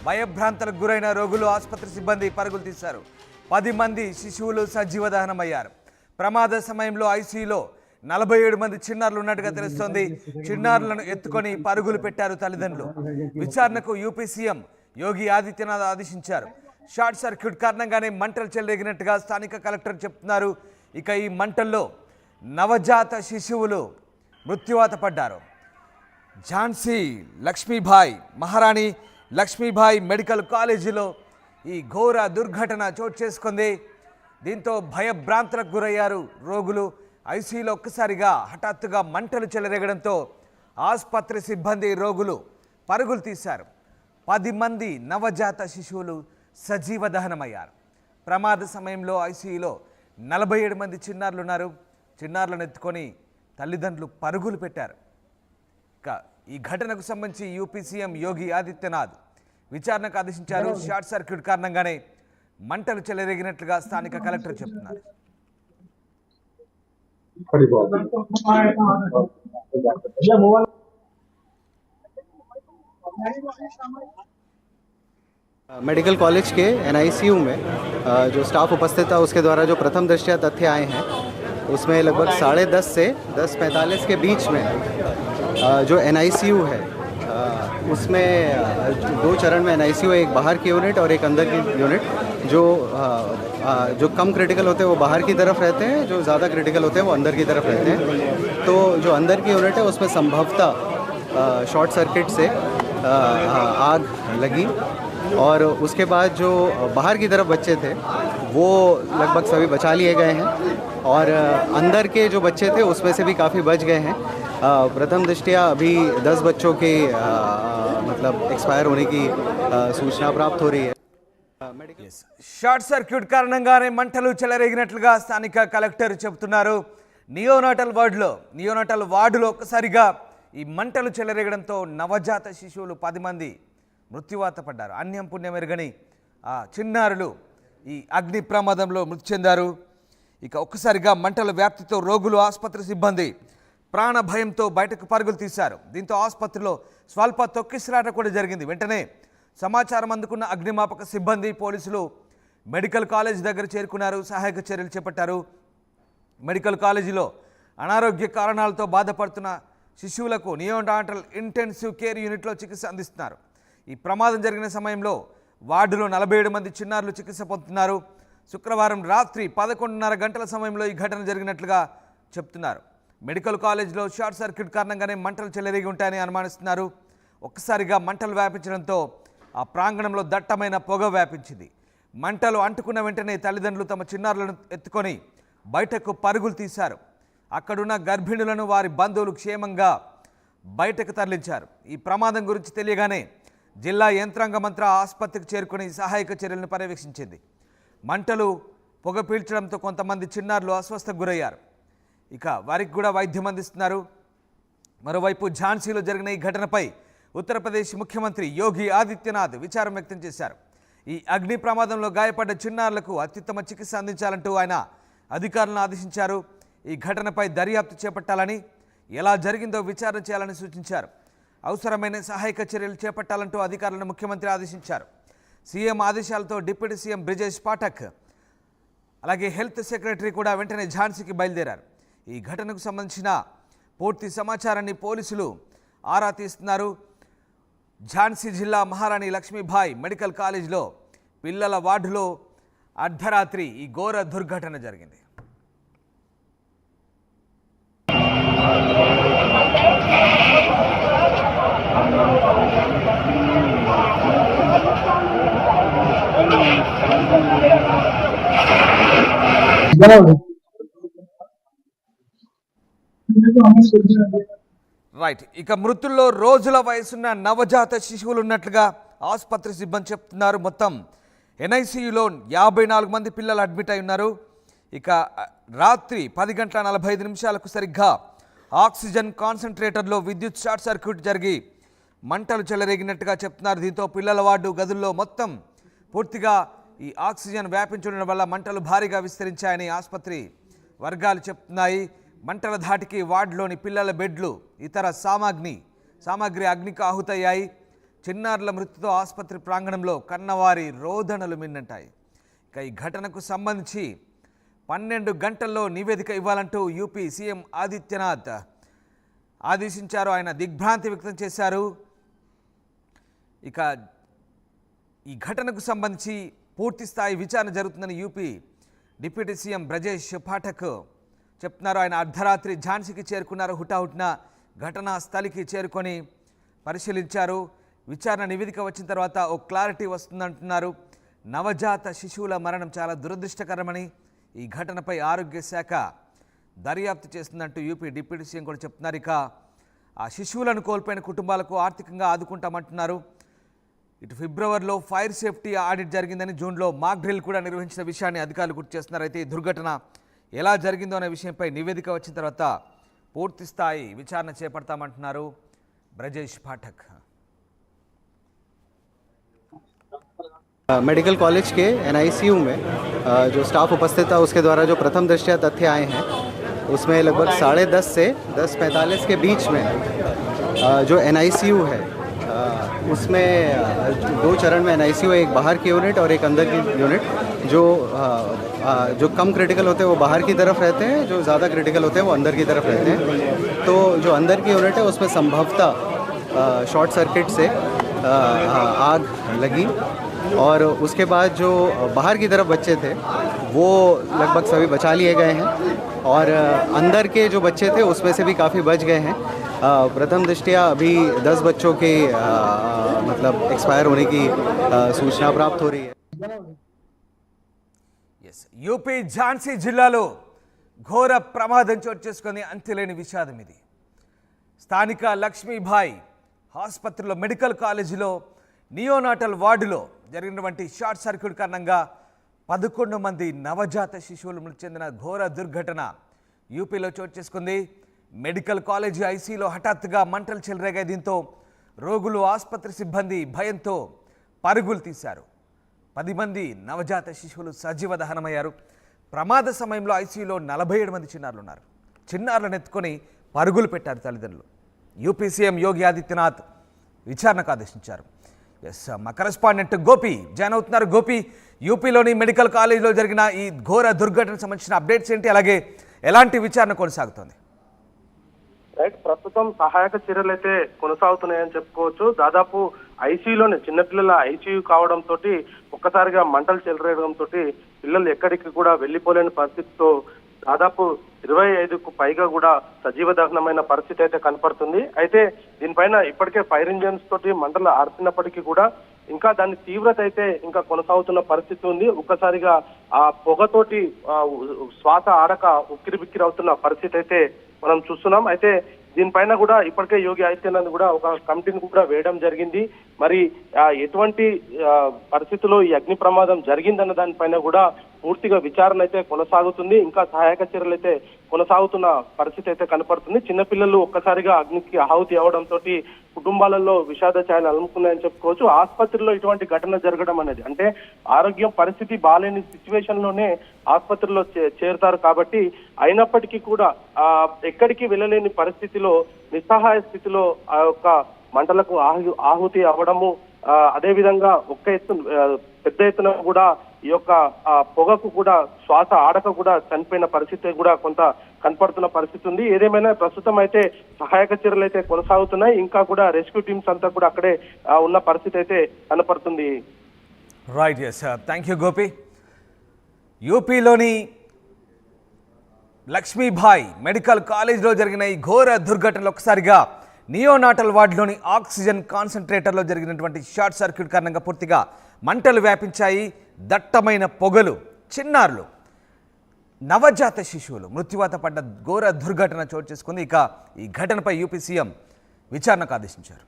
భయభ్రాంతులకు గురైన రోగులు ఆసుపత్రి సిబ్బంది పరుగులు తీశారు. 10 మంది శిశువులు సజీవ దహనమయ్యారు. ప్రమాద సమయంలో ఐసీయూలో 47 మంది చిన్నారులు ఉన్నట్టుగా తెలుస్తోంది. చిన్నారులను ఎత్తుకొని పరుగులు పెట్టారు తల్లిదండ్రులు. విచారణకు యూపీ సీఎం యోగి ఆదిత్యనాథ్ ఆదేశించారు. షార్ట్ సర్క్యూట్ కారణంగానే మంటలు చెలరేగినట్టుగా స్థానిక కలెక్టర్ చెప్తున్నారు. ఇక ఈ మంటల్లో నవజాత శిశువులు మృత్యువాత పడ్డారు. ఝాన్సీ లక్ష్మీబాయి మహారాణి లక్ష్మీబాయి మెడికల్ కాలేజీలో ఈ ఘోర దుర్ఘటన చోటు చేసుకుంది. దీంతో భయభ్రాంతులకు గురయ్యారు రోగులు. ఐసీయూలో ఒక్కసారిగా హఠాత్తుగా మంటలు చెలరేగడంతో ఆసుపత్రి సిబ్బంది రోగులు పరుగులు తీశారు. 10 మంది నవజాత శిశువులు సజీవ దహనమయ్యారు. ప్రమాద సమయంలో ఐసీయూలో 47 మంది చిన్నారులు ఉన్నారు. చిన్నారులను ఎత్తుకొని తల్లిదండ్రులు పరుగులు పెట్టారు. ఇక ఈ ఘటనకు సంబంధించి యూపీ సీఎం యోగి ఆదిత్యనాథ్ విచారణకు ఆదేశించారు. షార్ట్ సర్క్యూట్ కారణంగానే మంటలు చెలరేగినట్లుగా స్థానిక కలెక్టర్ చెప్తున్నారు. मेडिकल कॉलेज के एनआईसीयू में जो स्टाफ उपस्थित था उसके द्वारा जो प्रथम दृष्टया तथ्य आए हैं उसमें लगभग 10:30 से 10:45 के बीच में जो एनआईसीयू है उसमें 2 चरण में एनआईसीयू, एक बाहर की यूनिट और एक अंदर की यूनिट। जो कम क्रिटिकल होते हैं वो बाहर की तरफ रहते हैं, जो ज़्यादा क्रिटिकल होते हैं वो अंदर की तरफ रहते हैं। तो जो अंदर की यूनिट है उसमें संभवतः शॉर्ट सर्किट से आग लगी और उसके बाद जो बाहर की तरफ बच्चे थे वो लगभग सभी बचा लिए गए हैं और अंदर के जो बच्चे थे उसमें से भी काफ़ी बच गए हैं। प्रथम दृष्टया अभी 10 बच्चों के मतलब एक्सपायर होने की सूचना प्राप्त हो रही है। షార్ట్ సర్క్యూట్ కారణంగానే మంటలు చెలరేగినట్లుగా స్థానిక కలెక్టర్ చెబుతున్నారు. నియోనాటల్ వార్డులో ఒక్కసారిగా ఈ మంటలు చెలరేగడంతో నవజాత శిశువులు 10 మంది మృత్యువాత పడ్డారు. అన్యం పుణ్యం ఎరగని చిన్నారులు ఈ అగ్ని ప్రమాదంలో మృతి చెందారు. ఇక ఒక్కసారిగా మంటల వ్యాప్తితో రోగులు ఆసుపత్రి సిబ్బంది ప్రాణ భయంతో బయటకు పరుగులు తీశారు. దీంతో ఆసుపత్రిలో స్వల్ప తొక్కిసలాట కూడా జరిగింది. వెంటనే సమాచారం అందుకున్న అగ్నిమాపక సిబ్బంది పోలీసులు మెడికల్ కాలేజ్ దగ్గర చేరుకున్నారు. సహాయక చర్యలు చేపట్టారు. మెడికల్ కాలేజీలో అనారోగ్య కారణాలతో బాధపడుతున్న శిశువులకు నియోనాటల్ ఇంటెన్సివ్ కేర్ యూనిట్లో చికిత్స అందిస్తున్నారు. ఈ ప్రమాదం జరిగిన సమయంలో వార్డులో 47 మంది చిన్నారులు చికిత్స పొందుతున్నారు. శుక్రవారం రాత్రి 11:30 గంటల సమయంలో ఈ ఘటన జరిగినట్లుగా చెప్తున్నారు. మెడికల్ కాలేజ్లో షార్ట్ సర్క్యూట్ కారణంగానే మంటలు చెలరేగి ఉంటాయని అనుమానిస్తున్నారు. ఒక్కసారిగా మంటలు వ్యాపించడంతో ఆ ప్రాంగణంలో దట్టమైన పొగ వ్యాపించింది. మంటలు అంటుకున్న వెంటనే తల్లిదండ్రులు తమ చిన్నారులను ఎత్తుకొని బయటకు పరుగులు తీశారు. అక్కడున్న గర్భిణులను వారి బంధువులు క్షేమంగా బయటకు తరలించారు. ఈ ప్రమాదం గురించి తెలియగానే జిల్లా యంత్రాంగమంతా ఆసుపత్రికి చేరుకుని సహాయక చర్యలను పర్యవేక్షించింది. మంటలు పొగ పీల్చడంతో కొంతమంది చిన్నారులు అస్వస్థకు గురయ్యారు. ఇక వారికి కూడా వైద్యం అందిస్తున్నారు. మరోవైపు ఝాన్సీలో జరిగిన ఈ ఘటనపై ఉత్తరప్రదేశ్ ముఖ్యమంత్రి యోగి ఆదిత్యనాథ్ విచారం వ్యక్తం చేశారు. ఈ అగ్ని ప్రమాదంలో గాయపడ్డ చిన్నారులకు అత్యుత్తమ చికిత్స అందించాలంటూ ఆయన అధికారులను ఆదేశించారు. ఈ ఘటనపై దర్యాప్తు చేపట్టాలని, ఎలా జరిగిందో విచారణ చేయాలని సూచించారు. అవసరమైన సహాయక చర్యలు చేపట్టాలంటూ అధికారులను ముఖ్యమంత్రి ఆదేశించారు. సీఎం ఆదేశాలతో డిప్యూటీ సీఎం బ్రిజేష్ పాఠక్ అలాగే హెల్త్ సెక్రటరీ కూడా వెంటనే ఝాన్సీకి బయలుదేరారు. ఈ ఘటనకు సంబంధించిన పూర్తి సమాచారాన్ని పోలీసులు ఆరా తీస్తున్నారు. ఝాన్సీ జిల్లా మహారాణి లక్ష్మీబాయి మెడికల్ కాలేజ్లో పిల్లల వార్డులో అర్ధరాత్రి ఈ ఘోర దుర్ఘటన జరిగింది. రైట్. ఇక మృతుల్లో రోజుల వయసున్న నవజాత శిశువులు ఉన్నట్లుగా ఆసుపత్రి సిబ్బంది చెప్తున్నారు. మొత్తం ఎన్ఐసియులో 54 మంది పిల్లలు అడ్మిట్ అయి ఉన్నారు. ఇక రాత్రి 10:45 సరిగ్గా ఆక్సిజన్ కాన్సన్ట్రేటర్లో విద్యుత్ షార్ట్ సర్క్యూట్ జరిగి మంటలు చెలరేగినట్టుగా చెప్తున్నారు. దీంతో పిల్లల వార్డు గదుల్లో మొత్తం పూర్తిగా ఈ ఆక్సిజన్ వ్యాపించడం వల్ల మంటలు భారీగా విస్తరించాయని ఆసుపత్రి వర్గాలు చెప్తున్నాయి. మంటల ధాటికి వార్డులోని పిల్లల బెడ్లు, ఇతర సామాగ్రి అగ్నికి ఆహుతయ్యాయి. చిన్నారుల మృతితో ఆసుపత్రి ప్రాంగణంలో కన్నవారి రోదనలు మిన్నంటాయి. ఇక ఈ ఘటనకు సంబంధించి 12 గంటల్లో నివేదిక ఇవ్వాలంటూ యూపీ సీఎం ఆదిత్యనాథ్ ఆదేశించారు. ఆయన దిగ్భ్రాంతి వ్యక్తం చేశారు. ఇక ఈ ఘటనకు సంబంధించి పూర్తి స్థాయి విచారణ జరుగుతుందని UP deputy CM Brajesh Pathak చెప్తున్నారు. ఆయన అర్ధరాత్రి ఝాన్సీకి చేరుకున్నారు. హుటాహుటిన ఘటనా స్థలికి చేరుకొని పరిశీలించారు. విచారణ నివేదిక వచ్చిన తర్వాత ఓ క్లారిటీ వస్తుందంటున్నారు. నవజాత శిశువుల మరణం చాలా దురదృష్టకరమని, ఈ ఘటనపై ఆరోగ్య శాఖ దర్యాప్తు చేస్తుందంటూ యూపీ డిప్యూటీ సీఎం కూడా చెప్తున్నారు. ఇక ఆ శిశువులను కోల్పోయిన కుటుంబాలకు ఆర్థికంగా ఆదుకుంటామంటున్నారు. ఇటు ఫిబ్రవరిలో ఫైర్ సేఫ్టీ ఆడిట్ జరిగిందని, జూన్లో మాక్ డ్రిల్ కూడా నిర్వహించిన విషయాన్ని అధికారులు గుర్తు చేస్తున్నారు. అయితే ఈ దుర్ఘటన ఎలా జరిగిందో అనే విషయంపై నివేదిక వచ్చిన తర్వాత పూర్తి స్థాయి విచారణ చేపడతామంటున్నారు బ్రజేష్ పాఠక్. मेडिकल कॉलेज के एनआईसीयू में जो स्टाफ उपस्थित था उसके द्वारा जो प्रथम दृष्टया तथ्य आए हैं उसमें लगभग 10:30 से 10:45 के बीच में जो एनआईसीयू है उसमें 2 चरण में एनआईसीयू, एक बाहर की यूनिट और एक अंदर की यूनिट. जो कम क्रिटिकल होते हैं वो बाहर की तरफ रहते हैं, जो ज़्यादा क्रिटिकल होते हैं वो अंदर की तरफ रहते हैं. तो जो अंदर की यूनिट है उसमें संभवतः शॉर्ट सर्किट से आग लगी और उसके बाद जो बाहर की तरफ बच्चे थे वो लगभग सभी बचा लिए गए हैं और अंदर के जो बच्चे थे उसमें से भी काफ़ी बच गए हैं. प्रथम दृष्टया अभी 10 बच्चों के मतलब एक्सपायर होने की सूचना प्राप्त हो रही है. యూపీ ఝాన్సీ జిల్లాలో ఘోర ప్రమాదం చోటు చేసుకుని అంతులేని విషాదం ఇది. స్థానిక లక్ష్మీభాయ్ ఆసుపత్రిలో మెడికల్ కాలేజీలో నియోనాటల్ వార్డులో జరిగినటువంటి షార్ట్ సర్క్యూట్ కారణంగా 11 మంది నవజాత శిశువులు మృతి చెందిన ఘోర దుర్ఘటన యూపీలో చోటు చేసుకుంది. మెడికల్ కాలేజీ ఐసీలో హఠాత్తుగా మంటలు చెలరేగాయి. దీంతో రోగులు, ఆసుపత్రి సిబ్బంది భయంతో పరుగులు తీశారు. 10 మంది నవజాత శిశువులు సజీవ దహనమయ్యారు. ప్రమాద సమయంలో ఐసీయూలో 47 మంది చిన్నారులు ఉన్నారు. చిన్నారులను ఎత్తుకొని పరుగులు పెట్టారు తల్లిదండ్రులు. యూపీ సీఎం యోగి ఆదిత్యనాథ్ విచారణకు ఆదేశించారు. మా కరెస్పాండెంట్ గోపి జాయిన్ అవుతున్నారు. గోపి, యూపీలోని మెడికల్ కాలేజీలో జరిగిన ఈ ఘోర దుర్ఘటనకు సంబంధించిన అప్డేట్స్ ఏంటి, అలాగే ఎలాంటి విచారణ కొనసాగుతోంది? రైట్, ప్రస్తుతం సహాయక చర్యలు అయితే కొనసాగుతున్నాయని చెప్పుకోవచ్చు. దాదాపు ఐసీయూలోనే చిన్నపిల్లల ఐసీయూ కావడంతో ఒక్కసారిగా మంటలు చెలరేయడంతో పిల్లలు ఎక్కడికి కూడా వెళ్లిపోలేని పరిస్థితితో దాదాపు 25కు పైగా కూడా సజీవ దహనమైన పరిస్థితి అయితే కనపడుతుంది. అయితే దీనిపైన ఇప్పటికే ఫైర్ ఇంజిన్స్ తోటి మంటలు ఆర్పినప్పటికీ కూడా ఇంకా దాని తీవ్రత అయితే ఇంకా కొనసాగుతున్న పరిస్థితి ఉంది. ఒక్కసారిగా ఆ పొగతోటి శ్వాస ఆడక ఉక్కిరి బిక్కిరి అవుతున్న పరిస్థితి అయితే మనం చూస్తున్నాం. అయితే దీనిపైన కూడా ఇప్పటికే యోగి ఆదిత్యనాథ్ కూడా ఒక కమిటీని కూడా వేయడం జరిగింది. మరి ఎటువంటి పరిస్థితుల్లో ఈ అగ్ని ప్రమాదం జరిగిందన్న దానిపైన కూడా పూర్తిగా విచారణ అయితే కొనసాగుతుంది. ఇంకా సహాయక చర్యలు అయితే కొనసాగుతున్న పరిస్థితి అయితే కనపడుతుంది. చిన్నపిల్లలు ఒక్కసారిగా అగ్నికి ఆహుతి అవడంతో కుటుంబాలలో విషాద ఛాయలు అలుముకున్నాయని చెప్పుకోవచ్చు. ఆసుపత్రిలో ఇటువంటి ఘటన జరగడం అనేది అంటే ఆరోగ్యం పరిస్థితి బాలేని సిచ్యువేషన్ లోనే ఆసుపత్రిలో చేరుతారు కాబట్టి, అయినప్పటికీ కూడా ఎక్కడికి వెళ్ళలేని పరిస్థితిలో నిస్సహాయ స్థితిలో ఆ యొక్క మంటలకు ఆహుతి అవ్వడము, అదే విధంగా పెద్ద ఎత్తున కూడా ఈ యొక్క పొగకు కూడా శ్వాస ఆడక కూడా చనిపోయిన పరిస్థితి కూడా కొంత కనపడుతున్న పరిస్థితి ఉంది. ఏదేమైనా ప్రస్తుతం అయితే సహాయక చర్యలు అయితే కొనసాగుతున్నాయి. ఇంకా కూడా రెస్క్యూ టీమ్స్ అంతా కూడా అక్కడే ఉన్న పరిస్థితి అయితే కనపడుతుంది. Right, yes, thank you Gopi. యూపీలోని లక్ష్మీభాయ్ మెడికల్ కాలేజ్లో జరిగిన ఈ ఘోర దుర్ఘటనలో ఒకసారిగా నియోనాటల్ వార్డులోని ఆక్సిజన్ కాన్సన్ట్రేటర్లో జరిగినటువంటి షార్ట్ సర్క్యూట్ కారణంగా పూర్తిగా మంటలు వ్యాపించాయి. దట్టమైన పొగలు, చిన్నారులు, నవజాత శిశువులు మృత్యువాత పడ్డ ఘోర దుర్ఘటన చోటు చేసుకుంది. ఇక ఈ ఘటనపై యూపీ సీఎం విచారణకు ఆదేశించారు.